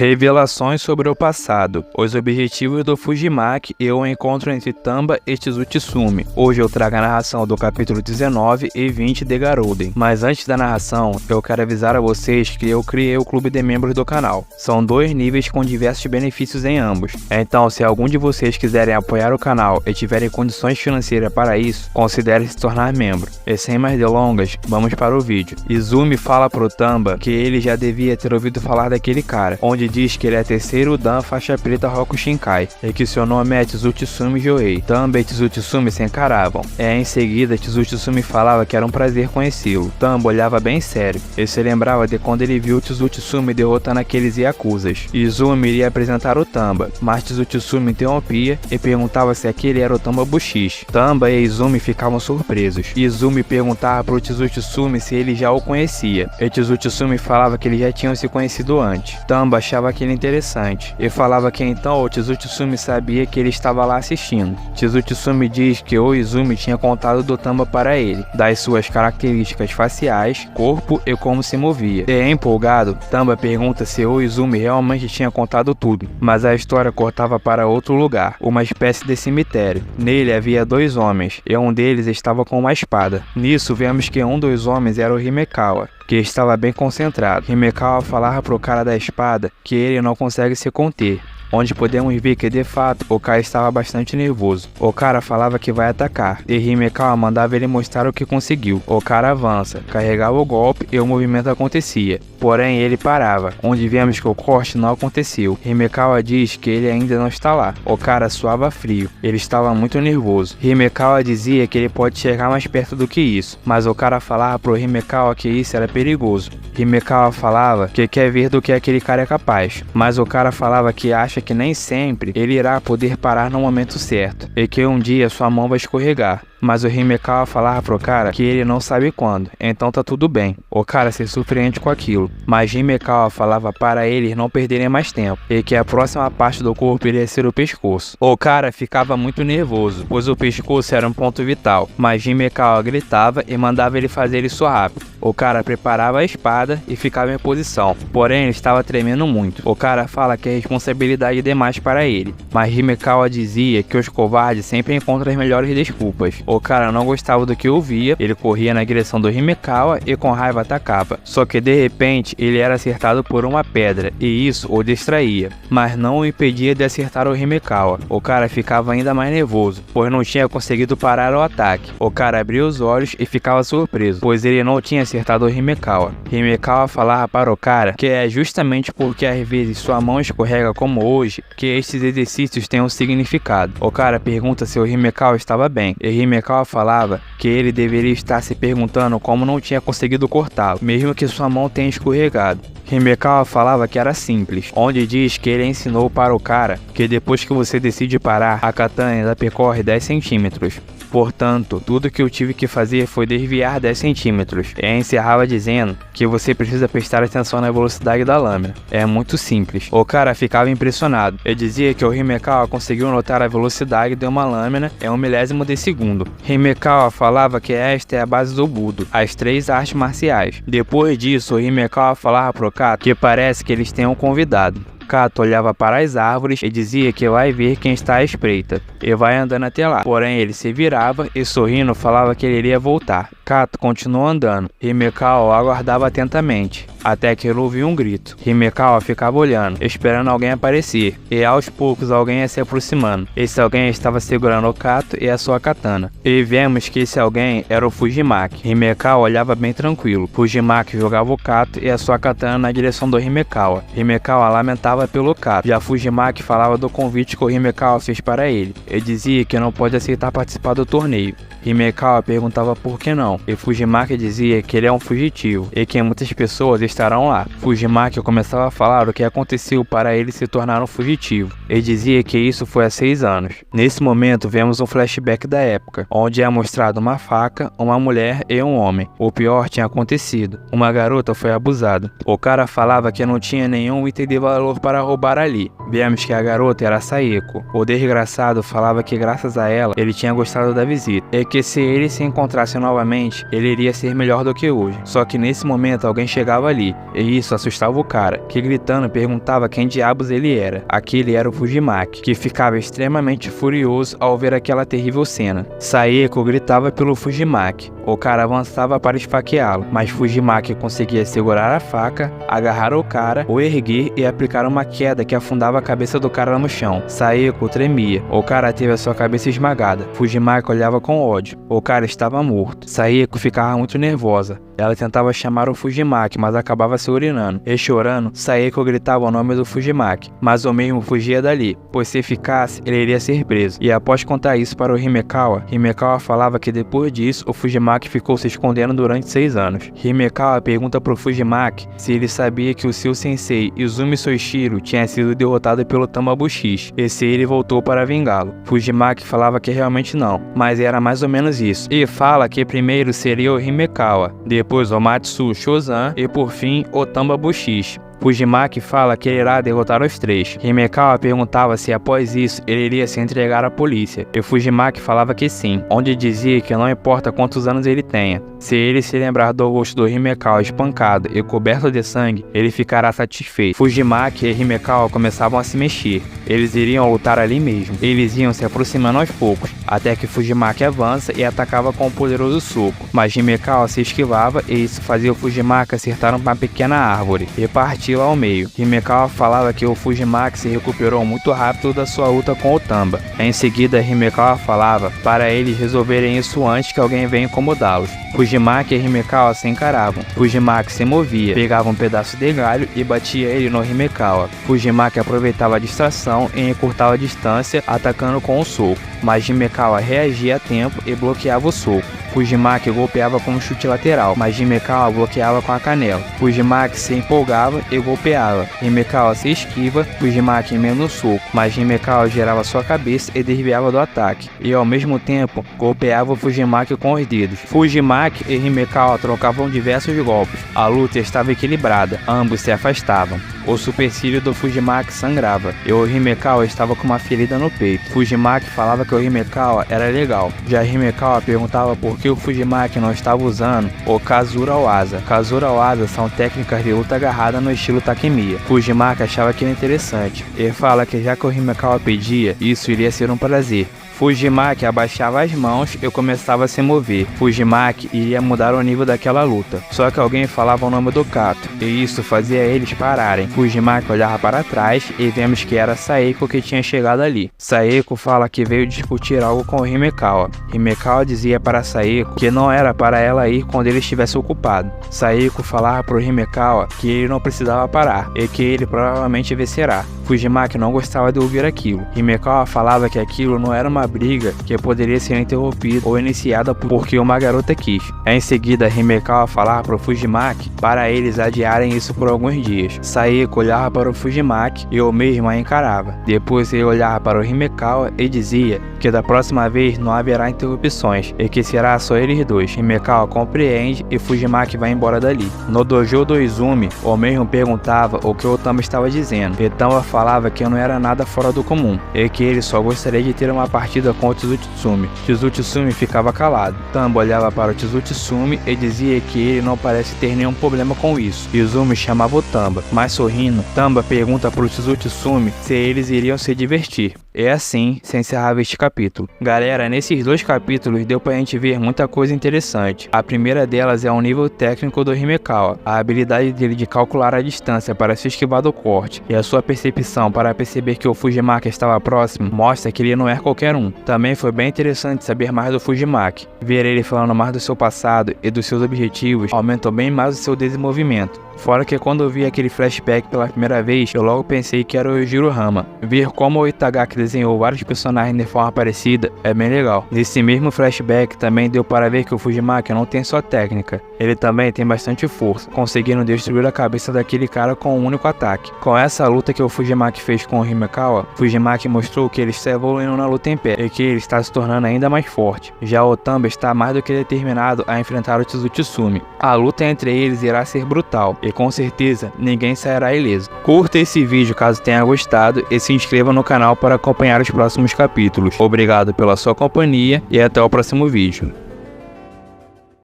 Revelações sobre o passado, os objetivos do Fuzimaki e o encontro entre Tamba e Tsutsumi. Hoje eu trago a narração do capítulo 19 e 20 de Garouden. Mas antes da narração, eu quero avisar a vocês que eu criei o clube de membros do canal. São 2 níveis com diversos benefícios em ambos. Então, se algum de vocês quiserem apoiar o canal e tiverem condições financeiras para isso, considere se tornar membro. E sem mais delongas, vamos para o vídeo. Izumi fala pro Tamba que ele já devia ter ouvido falar daquele cara, onde diz que ele é terceiro Dan faixa preta Rokushinkai e que seu nome é Tsutsumi Joei. Tamba e Tsutsumi se encaravam. Em seguida, Tsutsumi falava que era um prazer conhecê-lo. Tamba olhava bem sério e se lembrava de quando ele viu Tsutsumi derrotando aqueles Yakuzas. Izumi iria apresentar o Tamba, mas Tsutsumi interrompia e perguntava se aquele era o Tamba Bushishi. Tamba e Izumi ficavam surpresos. Izumi perguntava pro Tsutsumi se ele já o conhecia e Tsutsumi falava que eles já tinham se conhecido antes. Tamba achava aquilo interessante e falava que então o Tsutsumi sabia que ele estava lá assistindo. Tsutsumi diz que o Izumi tinha contado do Tamba para ele, das suas características faciais, corpo e como se movia. E empolgado, Tamba pergunta se o Izumi realmente tinha contado tudo, mas a história cortava para outro lugar, uma espécie de cemitério. Nele havia 2 homens e um deles estava com uma espada. Nisso vemos que um dos homens era o Himekawa, que estava bem concentrado. Himekawa falava pro cara da espada que ele não consegue se conter, onde podemos ver que de fato o cara estava bastante nervoso. O cara falava que vai atacar e Himekawa mandava ele mostrar o que conseguiu. O cara avança, carregava o golpe e o movimento acontecia, porém ele parava, onde vemos que o corte não aconteceu. Himekawa diz que ele ainda não está lá. O cara suava frio, ele estava muito nervoso. Himekawa dizia que ele pode chegar mais perto do que isso, mas o cara falava pro Himekawa que isso era perigoso. Himekawa falava que quer ver do que aquele cara é capaz, mas o cara falava que acha que nem sempre ele irá poder parar no momento certo e que um dia sua mão vai escorregar. Mas o Himekawa falava pro cara que ele não sabe quando, então tá tudo bem. O cara se surpreende com aquilo, mas Himekawa falava para eles não perderem mais tempo e que a próxima parte do corpo iria ser o pescoço. O cara ficava muito nervoso, pois o pescoço era um ponto vital, mas Himekawa gritava e mandava ele fazer isso rápido. O cara preparava a espada e ficava em posição, porém ele estava tremendo muito. O cara fala que é responsabilidade demais para ele, mas Himekawa dizia que os covardes sempre encontram as melhores desculpas. O cara não gostava do que ouvia, ele corria na direção do Himekawa e com raiva atacava. Só que de repente ele era acertado por uma pedra e isso o distraía, mas não o impedia de acertar o Himekawa. O cara ficava ainda mais nervoso, pois não tinha conseguido parar o ataque. O cara abria os olhos e ficava surpreso, pois ele não tinha acertado o Himekawa. Himekawa falava para o cara que é justamente porque às vezes sua mão escorrega como hoje que estes exercícios têm um significado. O cara pergunta se o Himekawa estava bem e Himekawa falava que ele deveria estar se perguntando como não tinha conseguido cortá-lo, mesmo que sua mão tenha escorregado. Himekawa falava que era simples, onde diz que ele ensinou para o cara que depois que você decide parar, a katana ainda percorre 10 centímetros. Portanto, tudo que eu tive que fazer foi desviar 10 centímetros. E encerrava dizendo que você precisa prestar atenção na velocidade da lâmina. É muito simples. O cara ficava impressionado. Ele dizia que o Himekawa conseguiu notar a velocidade de uma lâmina em 1/1000 de segundo. Himekawa falava que esta é a base do Budo, as 3 artes marciais. Depois disso, o Himekawa falava pro Kato que parece que eles têm um convidado. Kato olhava para as árvores e dizia que vai ver quem está à espreita e vai andando até lá. Porém, ele se virava e sorrindo falava que ele iria voltar. Kato continuou andando. Himekawa aguardava atentamente, até que ele ouviu um grito. Himekawa ficava olhando, esperando alguém aparecer, e aos poucos alguém ia se aproximando. Esse alguém estava segurando o Kato e a sua katana. E vemos que esse alguém era o Fuzimaki. Himekawa olhava bem tranquilo. Fuzimaki jogava o Kato e a sua katana na direção do Himekawa. Himekawa lamentava pelo Kato. Já Fuzimaki falava do convite que o Himekawa fez para ele. Ele dizia que não pode aceitar participar do torneio. Himekawa perguntava por que não, e Fuzimaki dizia que ele é um fugitivo e que muitas pessoas estarão lá. Fuzimaki começava a falar o que aconteceu para ele se tornar um fugitivo. Ele dizia que isso foi há 6 anos. Nesse momento vemos um flashback da época, onde é mostrado uma faca, uma mulher e um homem. O pior tinha acontecido, uma garota foi abusada. O cara falava que não tinha nenhum item de valor para roubar ali. Vemos que a garota era Saeko. O desgraçado falava que graças a ela ele tinha gostado da visita e que se eles se encontrassem novamente provavelmente ele iria ser melhor do que hoje. Só que nesse momento alguém chegava ali, e isso assustava o cara, que gritando perguntava quem diabos ele era. Aquele era o Fujimaki, que ficava extremamente furioso ao ver aquela terrível cena. Saeko gritava pelo Fujimaki. O cara avançava para esfaqueá-lo, mas Fujimaki conseguia segurar a faca, agarrar o cara, o erguer e aplicar uma queda que afundava a cabeça do cara no chão. Saeko tremia. O cara teve a sua cabeça esmagada. Fujimaki olhava com ódio. O cara estava morto. Saeko ficava muito nervosa. Ela tentava chamar o Fujimaki, mas acabava se urinando. E chorando, Saeko gritava o nome do Fujimaki, mas o mesmo fugia dali, pois se ficasse, ele iria ser preso. E após contar isso para o Himekawa, Himekawa falava que depois disso, o Fujimaki ficou se escondendo durante 6 anos. Himekawa pergunta pro Fujimaki se ele sabia que o seu sensei, Izumi Soichiro, tinha sido derrotado pelo Tambabushi, e se ele voltou para vingá-lo. Fujimaki falava que realmente não, mas era mais ou menos isso. E fala que primeiro seria o Himekawa, depois o Matsu Shozan e por fim o Tambabushi. Fujimaki fala que ele irá derrotar os 3. Himekawa perguntava se após isso ele iria se entregar à polícia, e Fujimaki falava que sim, onde dizia que não importa quantos anos ele tenha, se ele se lembrar do rosto do Himekawa espancado e coberto de sangue, ele ficará satisfeito. Fujimaki e Himekawa começavam a se mexer. Eles iriam lutar ali mesmo. Eles iam se aproximando aos poucos, até que Fujimaki avança e atacava com um poderoso soco, mas Himekawa se esquivava e isso fazia o Fujimaki acertar uma pequena árvore e partir ao meio. Himekawa falava que o Fujimaki se recuperou muito rápido da sua luta com o Tamba. Em seguida, Himekawa falava para eles resolverem isso antes que alguém venha incomodá-los. Fujimaki e Himekawa se encaravam. Fujimaki se movia, pegava um pedaço de galho e batia ele no Himekawa. Fujimaki aproveitava a distração e encurtava a distância, atacando com um soco, mas Himekawa reagia a tempo e bloqueava o soco. Fujimaki golpeava com um chute lateral, mas Himekawa bloqueava com a canela. Fujimaki se empolgava e golpeava. Himekawa se esquiva, Fujimaki emenda o soco, mas Himekawa girava sua cabeça e desviava do ataque, e ao mesmo tempo golpeava o Fujimaki com os dedos. Fujimaki e Himekawa trocavam diversos golpes. A luta estava equilibrada, ambos se afastavam. O supercílio do Fujimaki sangrava, e o Himekawa estava com uma ferida no peito. Fujimaki falava que o Himekawa era legal. Já Himekawa perguntava por que o Fujimaki não estava usando o Kazura Waza. Kazura Waza são técnicas de luta agarrada no estilo Takemiya. Fujimaki achava aquilo interessante. Ele fala que já que o Himekawa pedia, isso iria ser um prazer. Fujimaki abaixava as mãos e começava a se mover. Fujimaki iria mudar o nível daquela luta. Só que alguém falava o nome do Kato, e isso fazia eles pararem. Fujimaki olhava para trás e vemos que era Saeko que tinha chegado ali. Saeko fala que veio discutir algo com o Himekawa. Himekawa dizia para Saeko que não era para ela ir quando ele estivesse ocupado. Saeko falava para o Himekawa que ele não precisava parar e que ele provavelmente vencerá. Fujimaki não gostava de ouvir aquilo. Himekawa falava que aquilo não era uma briga que poderia ser interrompida ou iniciada porque uma garota quis. Em seguida, Himekawa falava para o Fujimaki para eles adiarem isso por alguns dias. Saeko olhava para o Fujimaki e o mesmo a encarava. Depois ele olhava para o Himekawa e dizia que da próxima vez não haverá interrupções e que será só eles dois. Himekawa compreende e Fujimaki vai embora dali. No dojo do Izumi, o mesmo perguntava o que o Tamba estava dizendo. E Tamba falava que não era nada fora do comum e que ele só gostaria de ter uma partida com o Tsutsumi. Tsutsumi ficava calado. Tamba olhava para o Tsutsumi e dizia que ele não parece ter nenhum problema com isso. Izumi chamava o Tamba, mas sorrindo, Tamba pergunta para o Tsutsumi se eles iriam se divertir. E assim se encerrava este capítulo. Galera, nesses 2 capítulos deu pra gente ver muita coisa interessante. A primeira delas é o nível técnico do Himekawa, a habilidade dele de calcular a distância para se esquivar do corte, e a sua percepção para perceber que o Fujimaki estava próximo, mostra que ele não é qualquer um. Também foi bem interessante saber mais do Fujimaki. Ver ele falando mais do seu passado e dos seus objetivos aumentou bem mais o seu desenvolvimento. Fora que quando eu vi aquele flashback pela primeira vez, eu logo pensei que era o Yujiro Hama. Ver como o Itagaki desenhou vários personagens de forma parecida é bem legal. Nesse mesmo flashback também deu para ver que o Fujimaki não tem só técnica, ele também tem bastante força, conseguindo destruir a cabeça daquele cara com um único ataque. Com essa luta que o Fujimaki fez com o Himekawa, Fujimaki mostrou que ele está evoluindo na luta em pé e que ele está se tornando ainda mais forte. Já o Tamba está mais do que determinado a enfrentar o Tsutsumi. A luta entre eles irá ser brutal e com certeza ninguém sairá ileso. Curta esse vídeo caso tenha gostado e se inscreva no canal para acompanhar os próximos capítulos. Obrigado pela sua companhia e até o próximo vídeo.